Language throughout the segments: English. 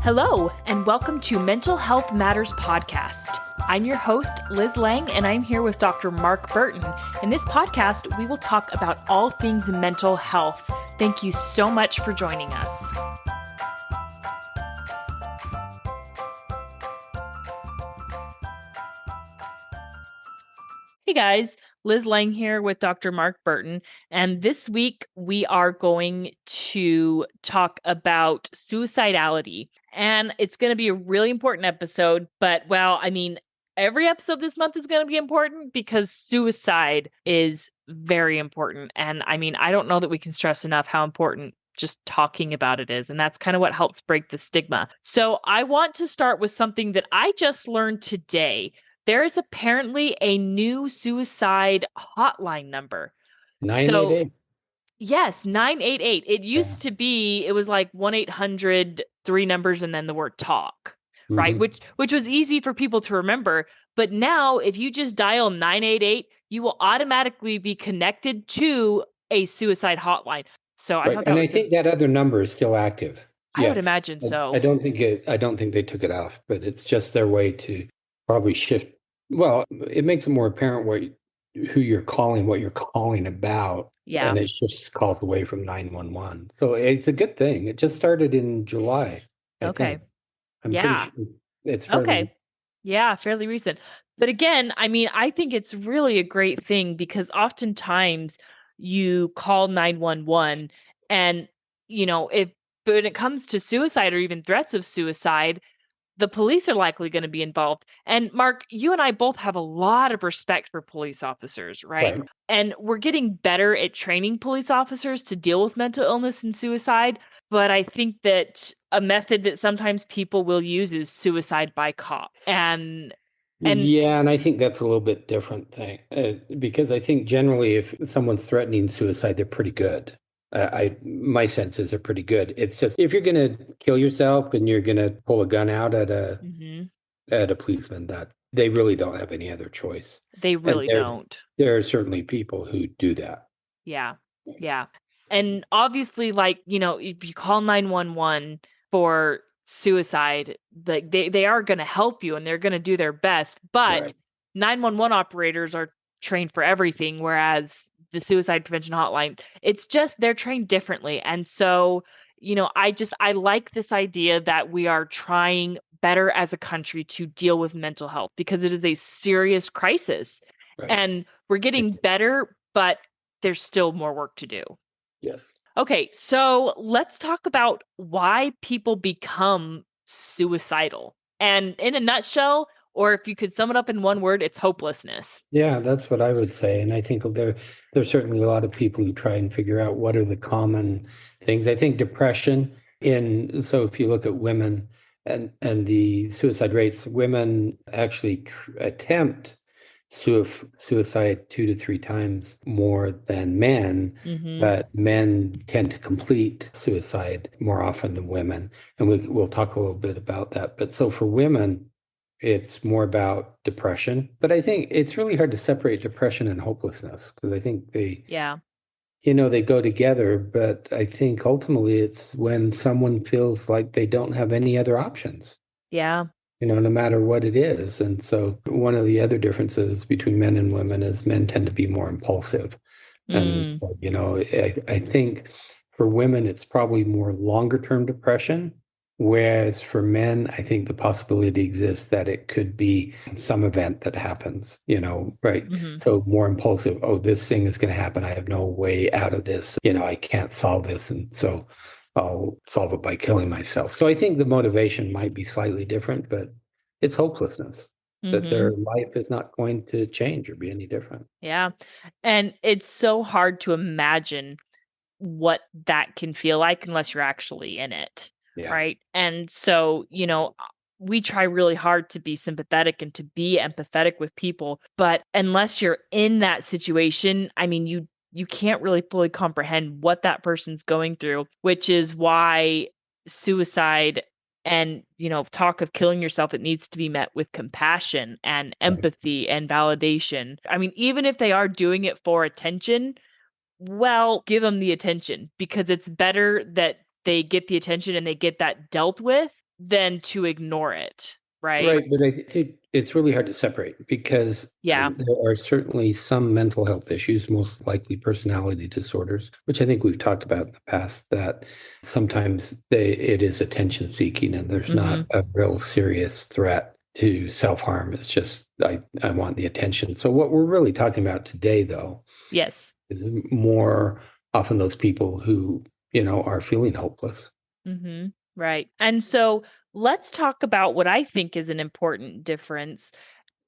Hello, and welcome to Mental Health Matters Podcast. I'm your host, Liz Lang, and I'm here with Dr. Mark Burton. In this podcast, we will talk about all things mental health. Thank you so much for joining us. Hey guys, Liz Lang here with Dr. Mark Burton, and this week we are going to talk about suicidality. And it's going to be a really important episode, but every episode this month is going to be important because suicide is very important. And I don't know that we can stress enough how important just talking about it is. And that's kind of what helps break the stigma. So I want to start with something that I just learned today. There is apparently a new suicide hotline number. 988. Yes, 988. It used to be, it was like 1-800, three numbers, and then the word talk, right? Which was easy for people to remember. But now if you just dial 988, you will automatically be connected to a suicide hotline. So I thought that I think that other number is still active. I would imagine so. I don't think they took it off, but it's just their way to probably shift. Well, it makes it more apparent who you're calling, what you're calling about. Yeah. And it shifts calls away from 911. So it's a good thing. It just started in July. I think. I'm pretty sure it's fairly okay. Yeah, fairly recent. But again, I think it's really a great thing because oftentimes you call 911 and, but when it comes to suicide or even threats of suicide, the police are likely going to be involved. And Mark, you and I both have a lot of respect for police officers, right? And we're getting better at training police officers to deal with mental illness and suicide. But I think that a method that sometimes people will use is suicide by cop. And I think that's a little bit different thing because I think generally if someone's threatening suicide, they're pretty good. My senses are pretty good. It's just if you're going to kill yourself and you're going to pull a gun out at a policeman, that they really don't have any other choice. They really don't. There are certainly people who do that. Yeah. And obviously, if you call 911 for suicide, they are going to help you and they're going to do their best. But 911 operators are trained for everything, whereas the suicide prevention hotline, it's just they're trained differently. And so, I like this idea that we are trying better as a country to deal with mental health because it is a serious crisis. And we're getting better, but there's still more work to do. Yes. Okay, so let's talk about why people become suicidal. And in a nutshell, or if you could sum it up in one word, it's hopelessness. Yeah, that's what I would say. And I think there's certainly a lot of people who try and figure out what are the common things. I think depression so if you look at women and the suicide rates, women actually attempt suicide 2 to 3 times more than men, but men tend to complete suicide more often than women. And we'll talk a little bit about that. But so for women, it's more about depression. But I think it's really hard to separate depression and hopelessness because I think they go together. But I think ultimately it's when someone feels like they don't have any other options. Yeah. No matter what it is. And so one of the other differences between men and women is men tend to be more impulsive. And, I think for women, it's probably more longer term depression. Whereas for men, I think the possibility exists that it could be some event that happens, right? So more impulsive. Oh, this thing is going to happen. I have no way out of this. I can't solve this. And so I'll solve it by killing myself. So I think the motivation might be slightly different, but it's hopelessness that their life is not going to change or be any different. Yeah. And it's so hard to imagine what that can feel like unless you're actually in it. Yeah. Right. And so, we try really hard to be sympathetic and to be empathetic with people. But unless you're in that situation, you can't really fully comprehend what that person's going through, which is why suicide and, talk of killing yourself, it needs to be met with compassion and empathy and validation. Even if they are doing it for attention, well, give them the attention because it's better that they get the attention and they get that dealt with than to ignore it, right? Right, but I think it's really hard to separate because Yeah. there are certainly some mental health issues, most likely personality disorders, which I think we've talked about in the past, that sometimes it is attention seeking and there's not Mhm. a real serious threat to self-harm. It's just I want the attention. So what we're really talking about today, though, Yes. is more often those people who, are feeling hopeless. Mhm. Right. And so let's talk about what I think is an important difference.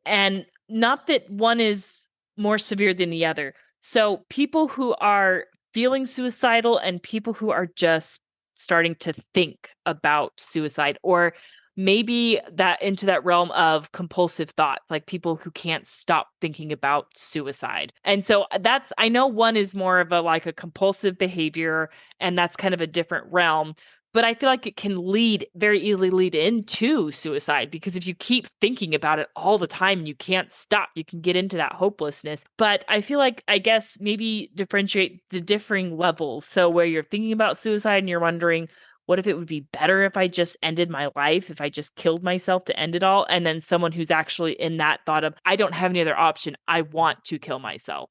And not that one is more severe than the other. So people who are feeling suicidal and people who are just starting to think about suicide, or maybe that into that realm of compulsive thoughts, like people who can't stop thinking about suicide. And so that's, I know one is more of a like a compulsive behavior, and that's kind of a different realm, but I feel like it can lead very easily lead into suicide, because if you keep thinking about it all the time, you can't stop. You can get into that hopelessness. But I feel like, I guess, maybe differentiate the differing levels. So where you're thinking about suicide and you're wondering, what if it would be better if I just ended my life, if I just killed myself to end it all? And then someone who's actually in that thought of, I don't have any other option. I want to kill myself.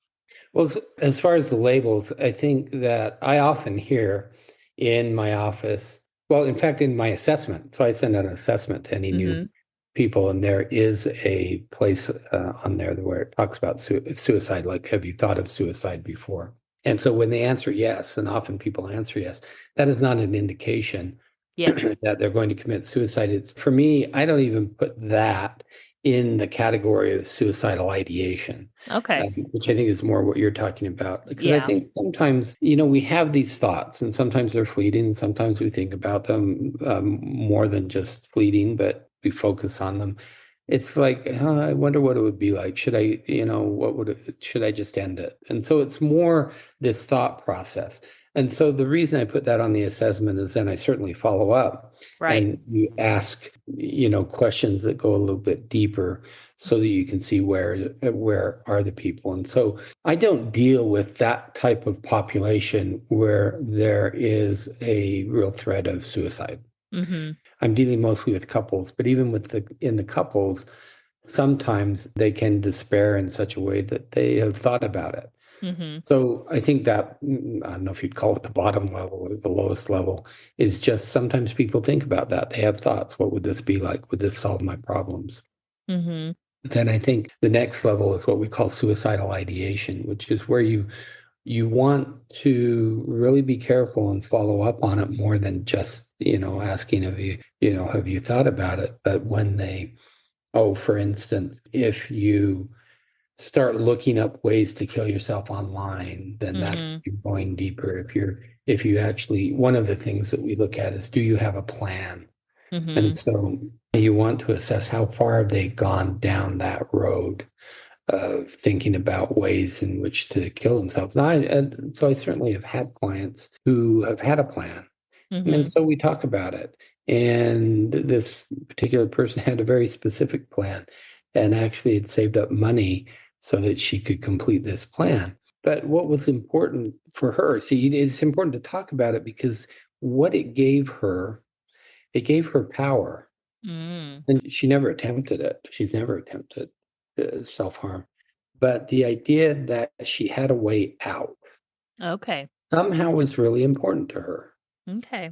Well, as far as the labels, I think that I often hear in my office, well, in fact, in my assessment. So I send out an assessment to any new Mhm. people, and there is a place on there where it talks about suicide, like, have you thought of suicide before? And so when they answer yes, and often people answer yes, that is not an indication Yes. that they're going to commit suicide. For me, I don't even put that in the category of suicidal ideation, Okay. which I think is more what you're talking about. Because I Yeah. think sometimes, we have these thoughts, and sometimes they're fleeting, and sometimes we think about them more than just fleeting, but we focus on them. It's like, I wonder what it would be like. Should I, should I just end it? And so it's more this thought process. And so the reason I put that on the assessment is then I certainly follow up Right. and you ask, questions that go a little bit deeper so that you can see where are the people. And so I don't deal with that type of population where there is a real threat of suicide. Mhm. I'm dealing mostly with couples, but even in the couples, sometimes they can despair in such a way that they have thought about it. Mhm. So I think that, I don't know if you'd call it the bottom level or the lowest level, is just sometimes people think about that. They have thoughts. What would this be like? Would this solve my problems? Mhm. Then I think the next level is what we call suicidal ideation, which is where you want to really be careful and follow up on it more than just, asking have you thought about it? But when for instance, if you start looking up ways to kill yourself online, then that's Mhm. you going deeper. If you actually, one of the things that we look at is, do you have a plan? And Mhm. so you want to assess how far have they gone down that road of thinking about ways in which to kill themselves. And so I certainly have had clients who have had a plan. And Mhm. so we talk about it. And this particular person had a very specific plan and actually had saved up money so that she could complete this plan. But what was important for her, see, it's important to talk about it because what it gave her power. Mm. And she never attempted it. She's never attempted self-harm. But the idea that she had a way out Okay. somehow was really important to her. Okay.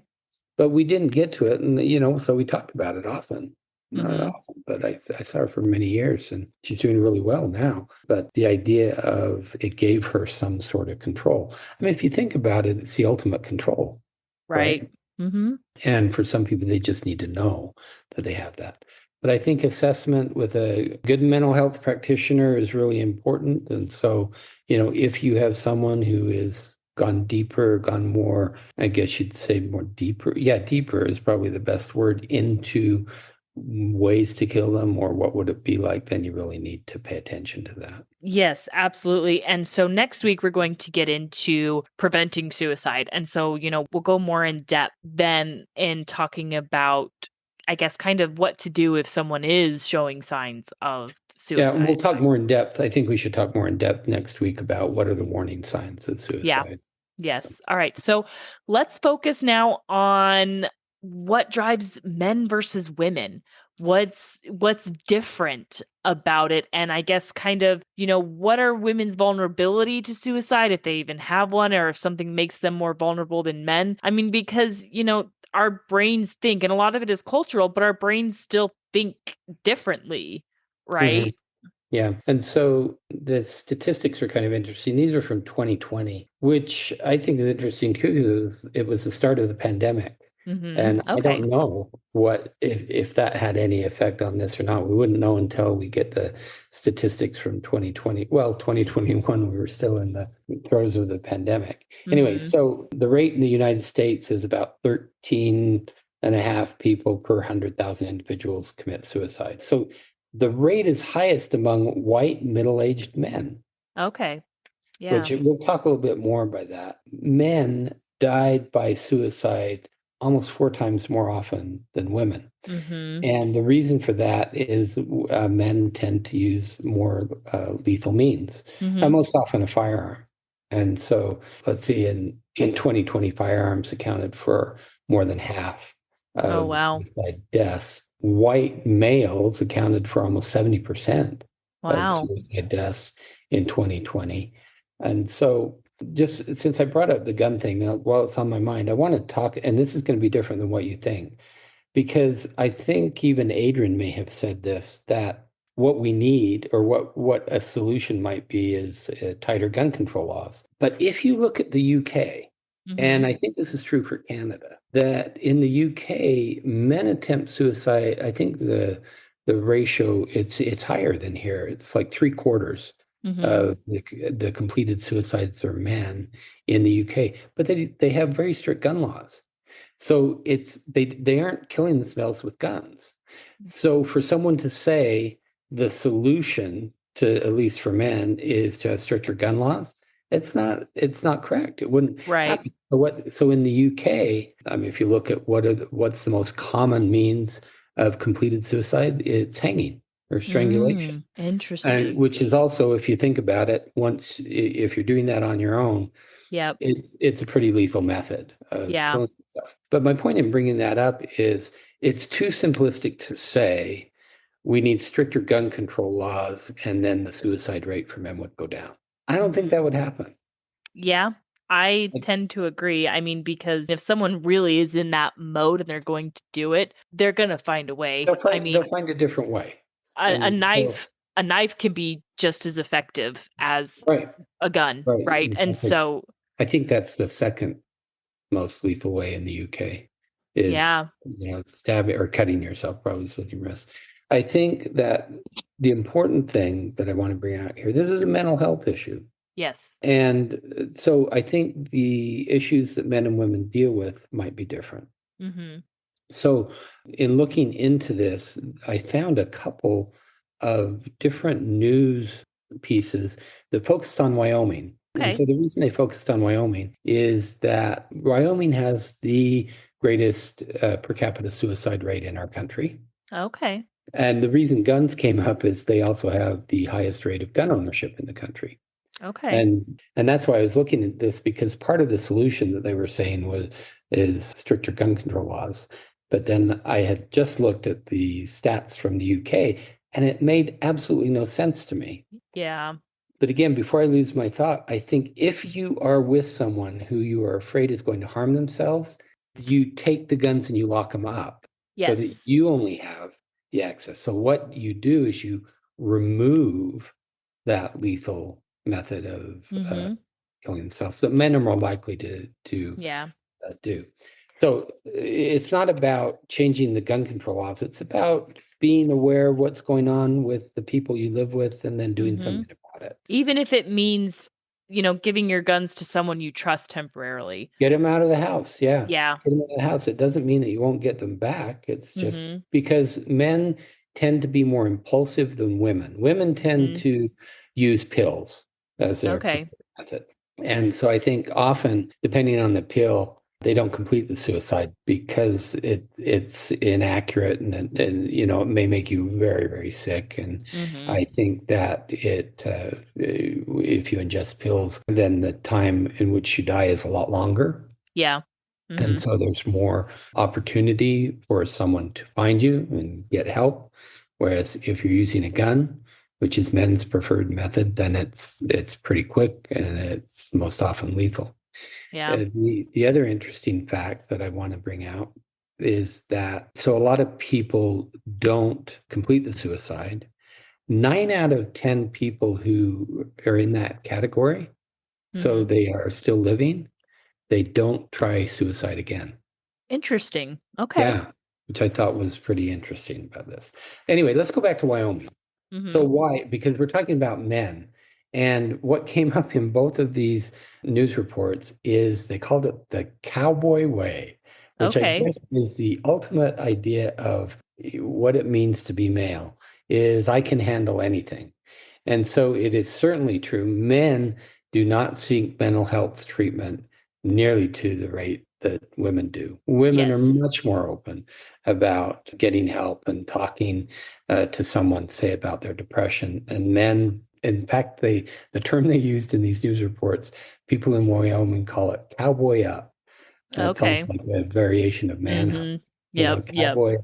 But we didn't get to it. And, so we talked about it often. Not Mhm. often, but I saw her for many years and she's doing really well now. But the idea of it gave her some sort of control. I mean, if you think about it, it's the ultimate control, Right. right? Mhm. And for some people, they just need to know that they have that. But I think assessment with a good mental health practitioner is really important. And so, if you have someone who is gone deeper, gone more, I guess you'd say more deeper. Yeah, deeper is probably the best word into ways to kill them or what would it be like, then you really need to pay attention to that. Yes, absolutely. And so next week we're going to get into preventing suicide. And so, we'll go more in depth then in talking about, I guess, kind of what to do if someone is showing signs of Yeah, and we'll suicide. talk more in depth. I think we should talk more in depth next week about what are the warning signs of Yeah. suicide. So. Yes. All right. So let's focus now on what drives men versus women? What's different about it? And I guess kind of, what are women's vulnerability to suicide, if they even have one, or if something makes them more vulnerable than men? I mean, because, our brains think, and a lot of it is cultural, but our brains still think differently, Mhm. right? Yeah. And so the statistics are kind of interesting. These are from 2020, which I think is interesting too, because it was the start of the pandemic. Mm-hmm. And I Okay. don't know what if that had any effect on this or not. We wouldn't know until we get the statistics from 2020. Well, 2021, we were still in the throes of the pandemic. Anyway, Mm-hmm. so the rate in the United States is about 13.5 people per 100,000 individuals commit suicide. So the rate is highest among white middle-aged men, Okay. which Yeah. we'll talk a little bit more about that. Men died by suicide almost 4 times more often than women. Mm-hmm. And the reason for that is men tend to use more lethal means, Mm-hmm. most often a firearm. And so, let's see, in 2020, firearms accounted for more than half Oh, of wow. suicide deaths. White males accounted for almost 70% of Wow. suicide deaths in 2020. And so, just since I brought up the gun thing, while it's on my mind, I want to talk, and this is going to be different than what you think, because I think even Adrian may have said this, that what we need, or what a solution might be, is tighter gun control laws. But if you look at the UK, Mm-hmm. and I think this is true for Canada, that in the UK, men attempt suicide. I think the ratio, it's higher than here. It's like three-quarters Mm-hmm. of the completed suicides are men in the UK, but they have very strict gun laws. So they aren't killing themselves with guns. So for someone to say the solution, to at least for men, is to have stricter gun laws, it's not correct. It wouldn't Right. happen. So in the UK, I mean, if you look at what's the most common means of completed suicide, it's hanging or strangulation. And Interesting. which is also, if you think about it, if you're doing that on your own, Yep. it's a pretty lethal method of Yeah. killing yourself. But my point in bringing that up is it's too simplistic to say we need stricter gun control laws and then the suicide rate for men would go down. I don't think Hmm. that would happen. Yeah. I tend to agree. I mean, because if someone really is in that mode and they're going to do it, they're going to find a way. I They'll mean, find a different way. a And so, knife, a knife can be just as effective as right, a gun, right. right? In And fact, so, I think that's the second most lethal way in the UK is, yeah. stabbing or cutting yourself, probably slit your wrist. I think that the important thing that I want to bring out here, this is a mental health issue. Yes. And so I think the issues that men and women deal with might be different. Mhm. So, in looking into this, I found a couple of different news pieces that focused on Wyoming. And Okay. so, the reason they focused on Wyoming is that Wyoming has the greatest per capita suicide rate in our country. Okay. And the reason guns came up is they also have the highest rate of gun ownership in the country. Okay. And that's why I was looking at this, because part of the solution that they were saying is stricter gun control laws. But then I had just looked at the stats from the UK, and it made absolutely no sense to me. Yeah. But again, before I lose my thought, I think if you are with someone who you are afraid is going to harm themselves, you take the guns and you lock them up so that Yes. you only have the access. So what you do is you remove that lethal method of Mhm. killing themselves that men are more likely to Yeah. do. So it's not about changing the gun control laws. It's about being aware of what's going on with the people you live with and then doing Mhm. something about it. Even if it means, giving your guns to someone you trust temporarily. Get them out of the house. Yeah. Yeah. Get them out of the house. It doesn't mean that you won't get them back. It's just Mhm. because men tend to be more impulsive than women. Women tend Mhm. to use pills as their Okay. preferred method. And so I think often, depending on the pill, they don't complete the suicide because it's inaccurate, and it may make you very, very sick. And Mhm. I think that if you ingest pills, then the time in which you die is a lot longer. Yeah. And Mhm. so there's more opportunity for someone to find you and get help. Whereas if you're using a gun, which is men's preferred method, then it's pretty quick and it's most often lethal. Yeah. The other interesting fact that I want to bring out is that so a lot of people don't complete the suicide. 9 out of 10 people who are in that category, so Mhm. they are still living, they don't try suicide again. Interesting. Okay. Yeah, which I thought was pretty interesting about this. Anyway, let's go back to Wyoming. So Mhm. why? Because we're talking about men. And what came up in both of these news reports is they called it the cowboy way, which I Okay. guess is the ultimate idea of what it means to be male, is I can handle anything. And so it is certainly true. Men do not seek mental health treatment nearly to the rate that women do. Women are Yes. much more open about getting help and talking to someone, say, about their depression. And men, in fact, the term they used in these news reports, people in Wyoming call it cowboy up. It's Okay. almost like a variation of manhunt, Mhm. Yep. Yep. cowboy.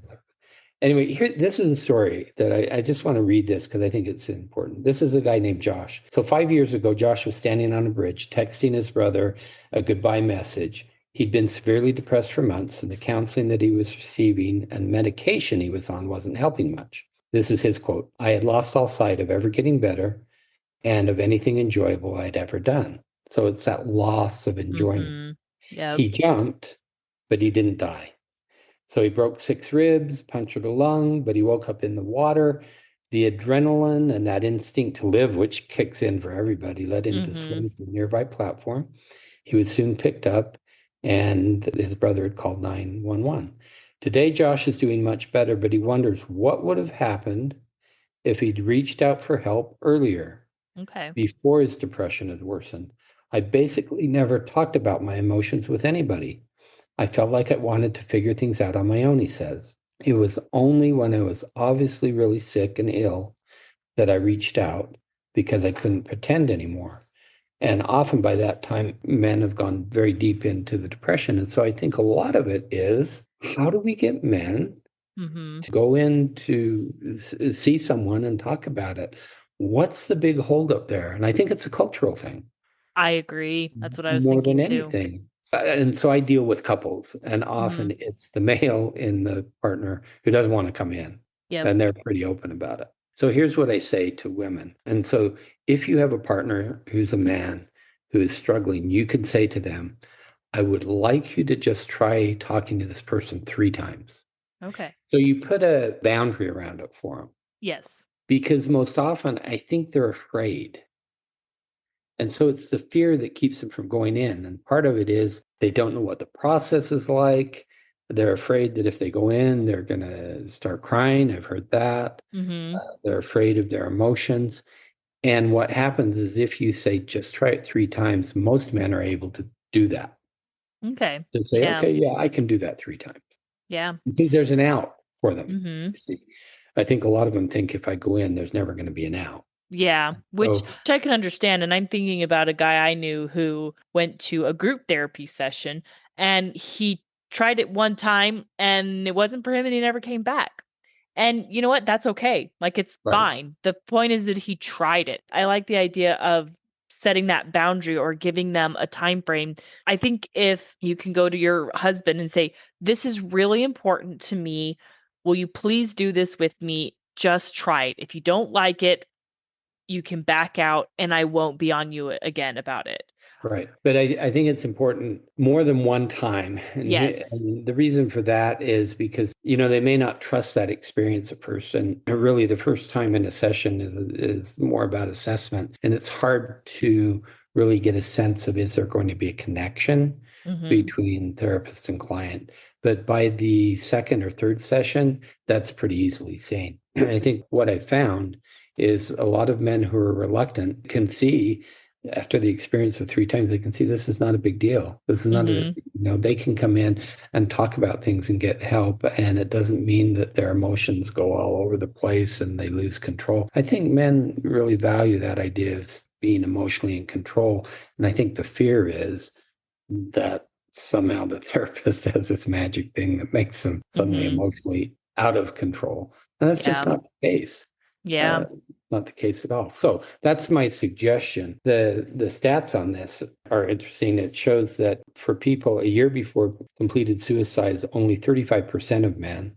Anyway, here, this is a story that I just want to read this because I think it's important. This is a guy named Josh. So 5 years ago, Josh was standing on a bridge texting his brother a goodbye message. He'd been severely depressed for months, and the counseling that he was receiving and medication he was on wasn't helping much. This is his quote: I had lost all sight of ever getting better and of anything enjoyable I'd ever done. So it's that loss of enjoyment. Mhm. Yep. He jumped, but he didn't die. So he broke 6 ribs, punctured a lung, but he woke up in the water. The adrenaline and that instinct to live, which kicks in for everybody, led him to Mhm. swim to a nearby platform. He was soon picked up, and his brother had called 911. Today, Josh is doing much better, but he wonders what would have happened if he'd reached out for help earlier, Okay. before his depression had worsened. I basically never talked about my emotions with anybody. I felt like I wanted to figure things out on my own, he says. It was only when I was obviously really sick and ill that I reached out because I couldn't pretend anymore. And often by that time, men have gone very deep into the depression. And so I think a lot of it is how do we get men Mhm. to go in to see someone and talk about it? What's the big holdup there? And I think it's a cultural thing I agree. That's what I was more than thinking too. anything. And so I deal with couples, and often Mhm. it's the male in the partner who doesn't want to come in, Yep. and they're pretty open about it. So here's what I say to women. And so if you have a partner who's a man who is struggling, you can say to them, I would like you to just try talking to this person 3 times. Okay. So you put a boundary around it for them Yes. because most often I think they're afraid. And so it's the fear that keeps them from going in. And part of it is they don't know what the process is like. They're afraid that if they go in, they're going to start crying. I've heard that. Mhm. They're afraid of their emotions. And what happens is if you say, just try it 3 times, most men are able to do that. Okay. They say, Yeah. okay, yeah, I can do that 3 times Yeah. because there's an out for them. Mhm. You see, I think a lot of them think if I go in, there's never going to be an out. Yeah, which So, I can understand, and I'm thinking about a guy I knew who went to a group therapy session, and he tried it one time, and it wasn't for him, and he never came back. And you know what? That's okay. Like, it's right, fine. The point is that he tried it. I like the idea of setting that boundary or giving them a time frame. I think if you can go to your husband and say, "This is really important to me. Will you please do this with me? Just try it. If you don't like it, you can back out and I won't be on you again about it." right. But I think it's important more than one time. Yes. And the reason for that is because, they may not trust that experience at first. And really, the first time in a session is more about assessment. And it's hard to really get a sense of is there going to be a connection Mhm. between therapist and client. But by the second or third session, that's pretty easily seen. I think what I found is a lot of men who are reluctant can see after the experience of 3 times, they can see this is not a big deal. This is not Mhm. they can come in and talk about things and get help. And it doesn't mean that their emotions go all over the place and they lose control. I think men really value that idea of being emotionally in control. And I think the fear is that somehow the therapist has this magic thing that makes them suddenly Mhm. emotionally out of control. And that's just Yeah. not the case. Yeah. Uh, Not the case at all. So that's my suggestion. The stats on this are interesting. It shows that for people a year before completed suicides, only 35% of men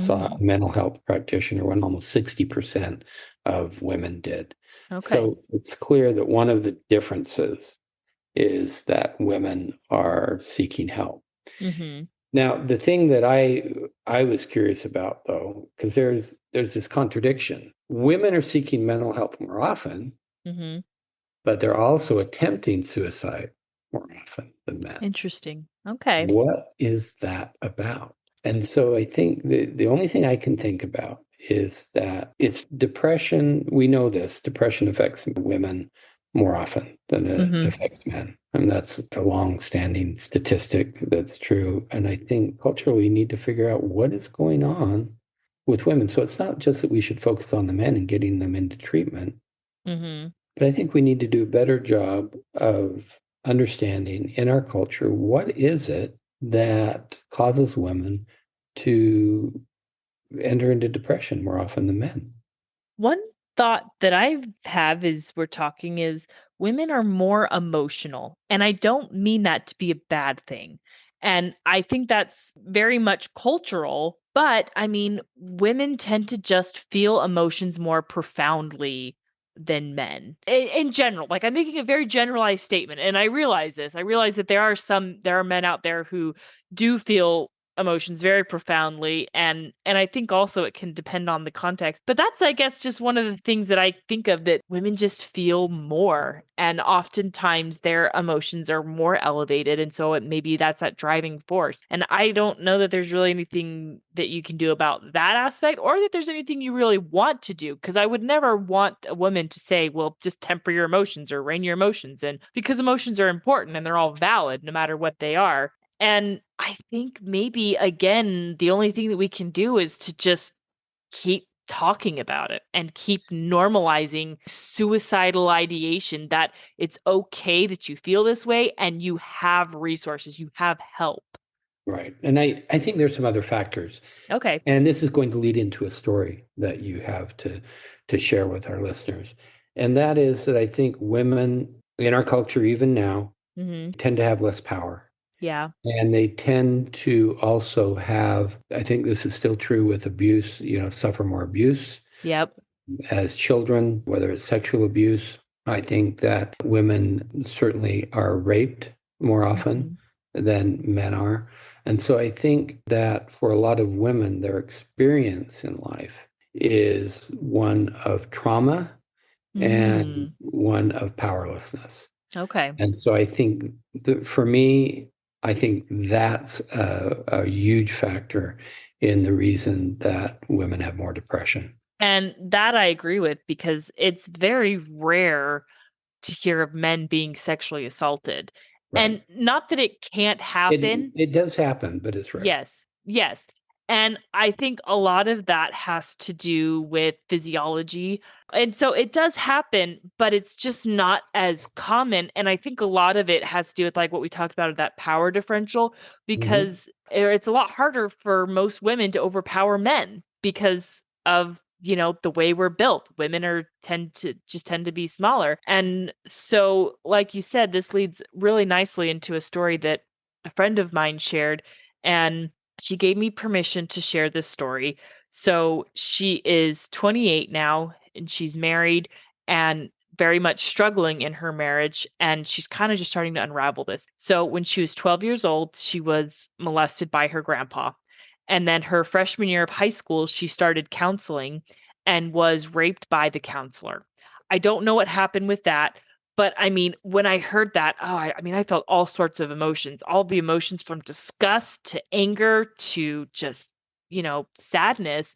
saw a Mm. mental health practitioner, when almost 60% of women did. Okay. So it's clear that one of the differences is that women are seeking help. Mhm. Now, the thing that I was curious about though, because there's this contradiction. Women are seeking mental health more often, Mhm. but they're also attempting suicide more often than men. Interesting. Okay. What is that about? And so I think the only thing I can think about is that it's depression. We know this depression affects women more often than it Mhm. affects men. And that's a long-standing statistic that's true. And I think culturally we need to figure out what is going on with women. So it's not just that we should focus on the men and getting them into treatment, Mhm. but I think we need to do a better job of understanding in our culture what is it that causes women to enter into depression more often than men. One thought that I have is we're talking is women are more emotional. And I don't mean that to be a bad thing. And I think that's very much cultural, but I mean, women tend to just feel emotions more profoundly than men in general. Like I'm making a very generalized statement and I realize this. I realize that there are men out there who do feel emotions very profoundly and I think also it can depend on the context. But that's I guess just one of the things that I think of that women just feel more and oftentimes their emotions are more elevated and so it maybe that's that driving force. And I don't know that there's really anything that you can do about that aspect or that there's anything you really want to do because I would never want a woman to say, "Well, just temper your emotions or rein your emotions in," because emotions are important and they're all valid no matter what they are. And I think maybe again, the only thing that we can do is to just keep talking about it and keep normalizing suicidal ideation that it's okay that you feel this way and you have resources, you have help. Right. And I think there's some other factors. Okay. And this is going to lead into a story that you have to share with our listeners. And that is that I think women in our culture, even now, Mhm. tend to have less power. Yeah. And they tend to also have, I think this is still true with abuse, suffer more abuse Yep. as children, whether it's sexual abuse. I think that women certainly are raped more often Mhm. than men are. And so I think that for a lot of women, their experience in life is one of trauma and Mm. one of powerlessness. Okay. And so I think that for me, I think that's a huge factor in the reason that women have more depression. And that I agree with because it's very rare to hear of men being sexually assaulted. Right. And not that it can't happen. It does happen, but it's rare. Yes. Yes. And I think a lot of that has to do with physiology. And so it does happen, but it's just not as common. And I think a lot of it has to do with like what we talked about of that power differential, Hmm. because it's a lot harder for most women to overpower men because of the way we're built. Women are tend to be smaller. And so like you said, this leads really nicely into a story that a friend of mine shared, and she gave me permission to share this story. So she is 28 now and she's married and very much struggling in her marriage. And she's kind of just starting to unravel this. So when she was 12 years old, she was molested by her grandpa. And then her freshman year of high school, she started counseling and was raped by the counselor. I don't know what happened with that, but I mean, when I heard that, I felt all sorts of emotions, all the emotions from disgust to anger to just, sadness.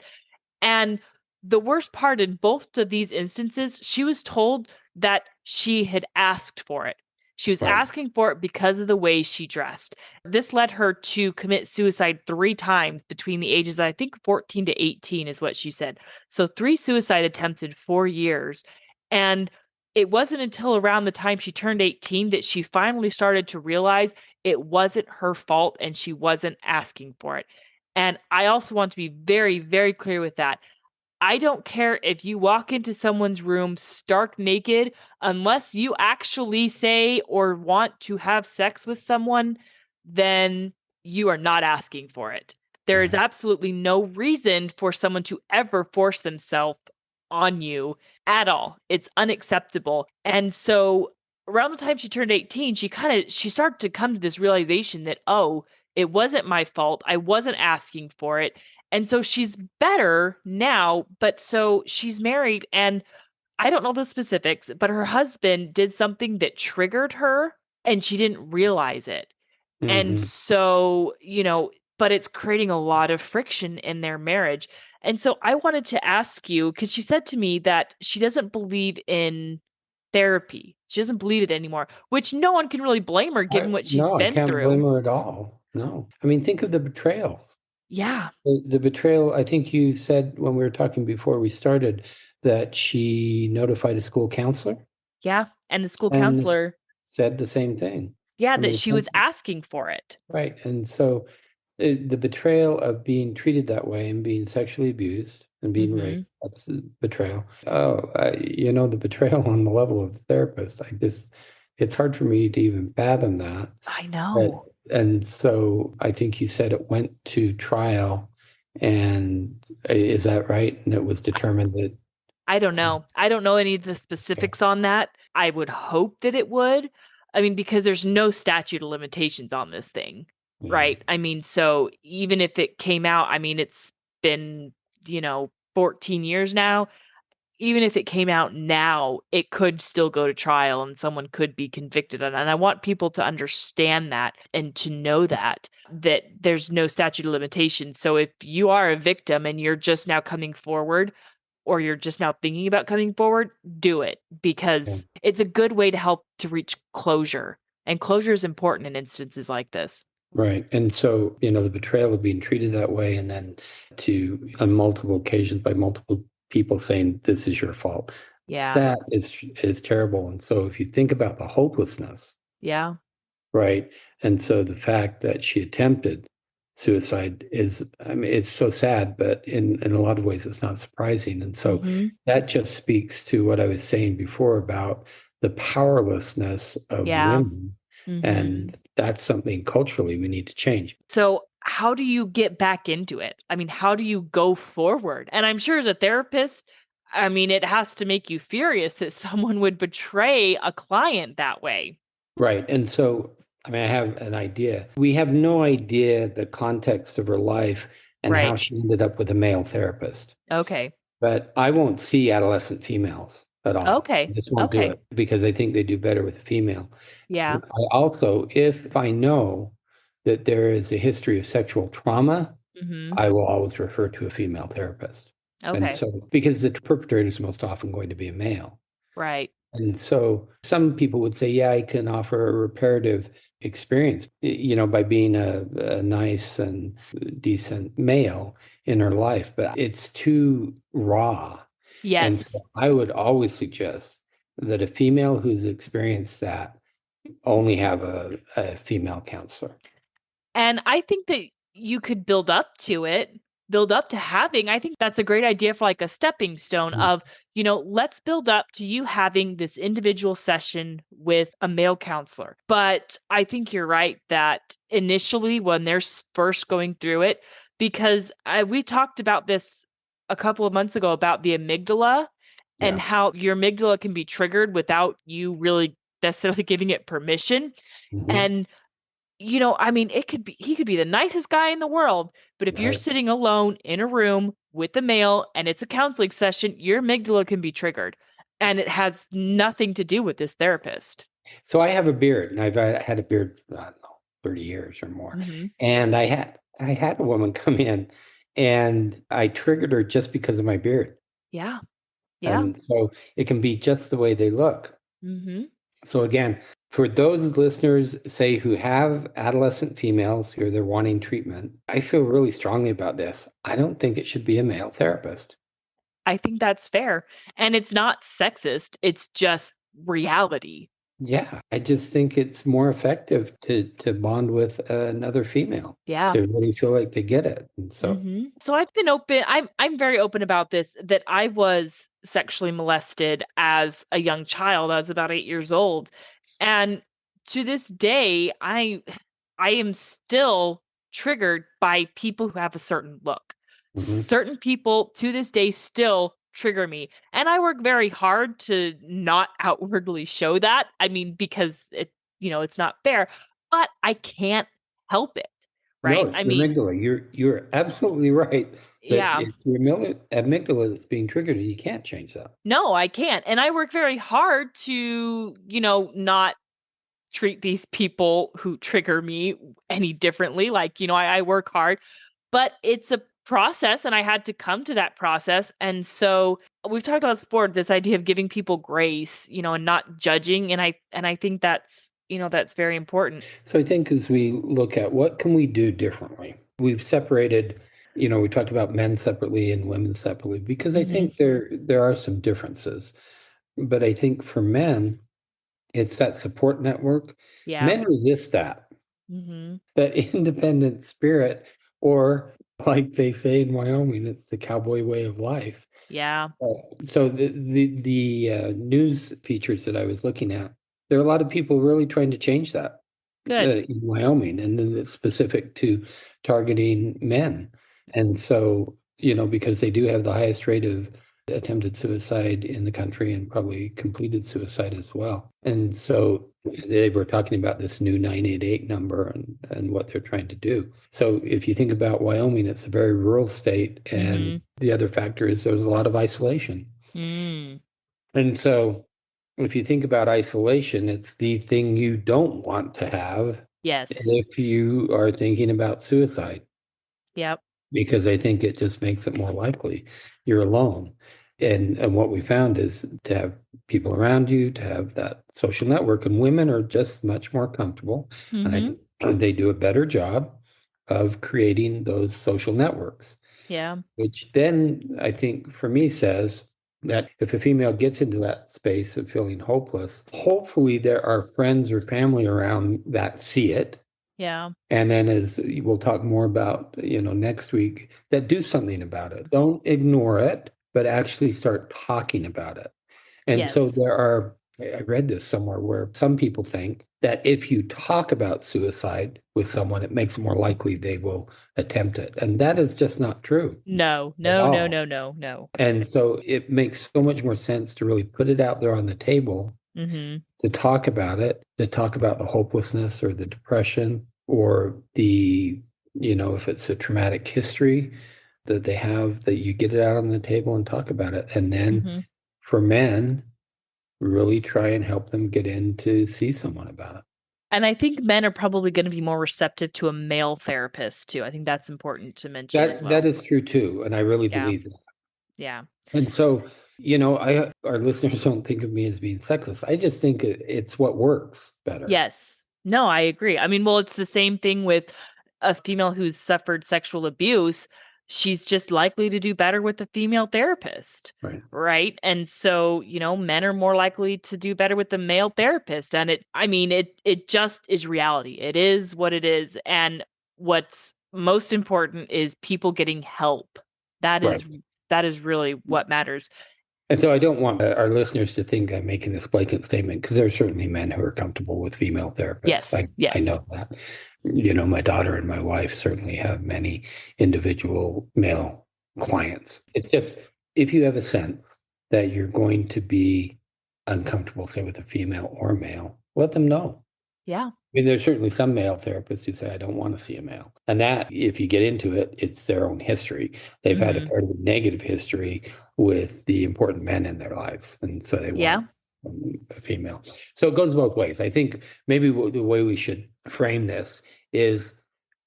And the worst part in both of these instances, she was told that she had asked for it. She was Right. asking for it because of the way she dressed. This led her to commit suicide 3 times between the ages, I think 14 to 18 is what she said. So 3 suicide attempts in 4 years. And it wasn't until around the time she turned 18 that she finally started to realize it wasn't her fault and she wasn't asking for it. And I also want to be very, very clear with that. I don't care if you walk into someone's room stark naked, unless you actually say or want to have sex with someone, then you are not asking for it. There is Right. absolutely no reason for someone to ever force themselves on you at all. It's unacceptable. And so around the time she turned 18, she started to come to this realization that, oh, it wasn't my fault. I wasn't asking for it. And so she's better now, but so she's married, and I don't know the specifics, but her husband did something that triggered her and she didn't realize it. And Hmm. so, but it's creating a lot of friction in their marriage. And so I wanted to ask you, because she said to me that she doesn't believe in therapy. She doesn't believe it anymore, which no one can really blame her given what she's No, I been can't blame through. her at all. No. I mean, think of the betrayal. Yeah. The betrayal, I think you said when we were talking before we started that she notified a school counselor Yeah. And the school and counselor, said the same thing. yeah, I that mean, she was asking for it. right. And so the betrayal of being treated that way and being sexually abused and being raped, Mhm. that's betrayal. Oh, the betrayal on the level of the therapist, it's hard for me to even fathom that. I But, know. and so I think you said it went to trial, and is that right? And it was determined that, I don't know. I don't know any of the okay, specifics on that. I would hope that it would. I mean, because there's no statute of limitations on this thing, yeah, right? I mean, so even if it came out, I mean, it's been, 14 years now. Even if it came out now, it could still go to trial and someone could be convicted. And I want people to understand that and to know that there's no statute of limitations. So if you are a victim and you're just now coming forward, or you're just now thinking about coming forward, do it, yeah, because it's a good way to help to reach closure. And closure is important in instances like this. right. And so, the betrayal of being treated that way, and then on multiple occasions by multiple people saying this is your fault, Yeah. that is terrible. And so if you think about the hopelessness, Yeah. right? And so the fact that she attempted suicide is, I mean, it's so sad, but in a lot of ways, it's not surprising. And so Mhm. that just speaks to what I was saying before about the powerlessness of Yeah. women. Mhm. And that's something culturally we need to change. So, how do you get back into it? I mean, how do you go forward? And I'm sure as a therapist, I mean, it has to make you furious that someone would betray a client that way. Right. And so, I mean, I have an idea. We have no idea the context of her life and how Right. she ended up with a male therapist. Okay. But I won't see adolescent females at all. I Okay. just won't do Okay. it because I think they do better with a female. Yeah. And I also, if I know that there is a history of sexual trauma, Mhm. I will always refer to a female therapist. And Okay. so, because the perpetrator is most often going to be a male. Right. And so some people would say, yeah, I can offer a reparative experience, by being a nice and decent male in her life, but it's too raw. And so Yes. I would always suggest that a female who's experienced that only have a female counselor. And I think that you could build up to it, build up to having, I think that's a great idea for like a stepping stone Mm. of, let's build up to you having this individual session with a male counselor. But I think you're right that initially when they're first going through it, because we talked about this a couple of months ago about the amygdala and Yeah. how your amygdala can be triggered without you really necessarily giving it permission. Hmm. And I mean, he could be the nicest guy in the world, but if you're Right. sitting alone in a room with a male and it's a counseling session, your amygdala can be triggered. And it has nothing to do with this therapist. So I have a beard, and I've had a beard, I don't know, 30 years or more. Mhm. And I had a woman come in, and I triggered her just because of my beard. Yeah. Yeah. And so it can be just the way they look. Mhm. So again, for those listeners, say who have adolescent females who they're wanting treatment, I feel really strongly about this. I don't think it should be a male therapist. I think that's fair. And it's not sexist. It's just reality. Yeah, I just think it's more effective to bond with another female Yeah. to really feel like they get it. And so, So I've been open. I'm very open about this, that I was sexually molested as a young child. I was about 8 years old. And to this day, I am still triggered by people who have a certain look. mhm. Certain people to this day still trigger me. And I work very hard to not outwardly show that. I mean, because it's not fair, but I can't help it. No, Right? it's I your mean, amygdala. You're absolutely right that yeah. it's your amygdala that's being triggered, and you can't change that. No, I can't. And I work very hard to, not treat these people who trigger me any differently. Like, I work hard, but it's a process and I had to come to that process. And so we've talked about before, this idea of giving people grace, and not judging. And I think that's very important. So I think as we look at what can we do differently, we've separated, we talked about men separately and women separately because I Hmm. think there are some differences. But I think for men, it's that support network. Yeah. Men resist Hmm. that independent spirit, or like they say in Wyoming, it's the cowboy way of life. Yeah. So the news features that I was looking at, there are a lot of people really trying to change that Good. in Wyoming, and then it's specific to targeting men. And so, because they do have the highest rate of attempted suicide in the country and probably completed suicide as well. And so they were talking about this new 988 number and what they're trying to do. So if you think about Wyoming, it's a very rural state. And Hmm. the other factor is there's a lot of isolation. Mm. And so if you think about isolation, it's the thing you don't want to have Yes. if you are thinking about suicide, Yep. because I think it just makes it more likely you're alone. And what we found is to have people around you, to have that social network, and women are just much more comfortable. And I Hmm. think they do a better job of creating those social networks, Yeah. which then I think for me says that if a female gets into that space of feeling hopeless, hopefully there are friends or family around that see it. Yeah. And then as we'll talk more about, next week, that do something about it. Don't ignore it, but actually start talking about it. And so Yes. I read this somewhere where some people think that if you talk about suicide with someone, it makes it more likely they will attempt it. And that is just not true No, at no, no, all. no, no, no. And so it makes so much more sense to really put it out there on the table, Mhm. to talk about it, to talk about the hopelessness or the depression or if it's a traumatic history that they have, that you get it out on the table and talk about it. And then Mhm. for men, really try and help them get in to see someone about it. And I think men are probably gonna be more receptive to a male therapist too. I think that's important to mention as That well. is true too, and I really Yeah. believe that. Yeah. And so, I our listeners don't think of me as being sexist. I just think it's what works better. Yes. No, I agree. I mean, well, it's the same thing with a female who's suffered sexual abuse. She's just likely to do better with a female therapist, Right. right? And so, men are more likely to do better with the male therapist. And it just is reality. It is what it is. And what's most important is people getting help. That Right. is that is really what matters. And so I don't want our listeners to think I'm making this blanket statement, because there are certainly men who are comfortable with female therapists. Yes. I Yes. know that. My daughter and my wife certainly have many individual male clients. It's just if you have a sense that you're going to be uncomfortable, say with a female or male, let them know. Yeah. I mean, there's certainly some male therapists who say, I don't want to see a male. And that, if you get into it, it's their own history. They've had a Mhm. part of a negative history with the important men in their lives. And so they want Yeah. a female. So it goes both ways. I think maybe the way we should frame this is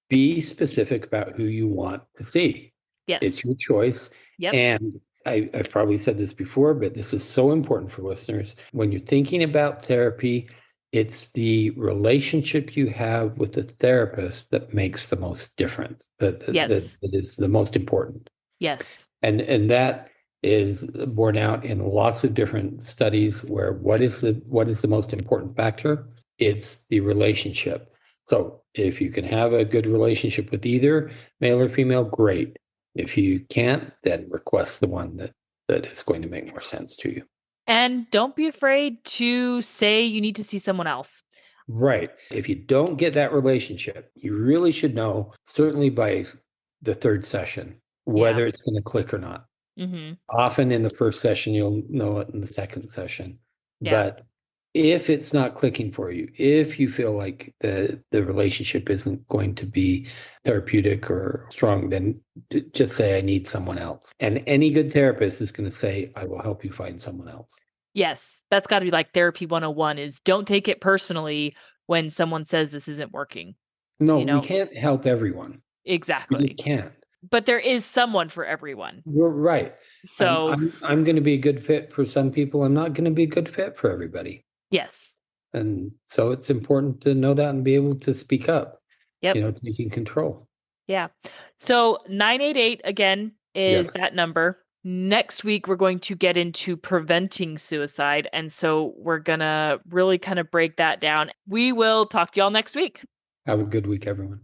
be specific about who you want to see. It's Yes. your choice. Yep. And I've probably said this before, but this is so important for listeners. When you're thinking about therapy, it's the relationship you have with the therapist that makes the most difference, that Yes. is the most important. Yes. And that is borne out in lots of different studies where what is the most important factor? It's the relationship. So if you can have a good relationship with either male or female, great. If you can't, then request the one that is going to make more sense to you. And don't be afraid to say you need to see someone else. Right. If you don't get that relationship, you really should know, certainly by the third session, whether it's going to click or not. Mm-hmm. Often in the first session, you'll know it in the second session. Yeah. But if it's not clicking for you, if you feel like the relationship isn't going to be therapeutic or strong, then just say, I need someone else. And any good therapist is going to say, I will help you find someone else. Yes, that's got to be like therapy 101 is don't take it personally when someone says this isn't working. No, You we know, can't help everyone. We exactly. just can't. But there is someone for everyone. You're right. And So, I'm going to be a good fit for some people. I'm not going to be a good fit for everybody. yes. And so it's important to know that and be able to speak up, Yep. taking control. Yeah. So 988 again is Yes. that number. Next week, we're going to get into preventing suicide. And so we're going to really kind of break that down. We will talk to y'all next week. Have a good week, everyone.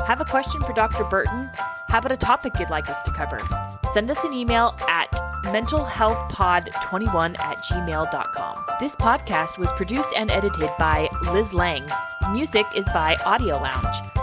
Have a question for Dr. Burton? How about a topic you'd like us to cover? Send us an email at mentalhealthpod21@gmail.com. This podcast was produced and edited by Liz Lang. Music is by Audio Lounge.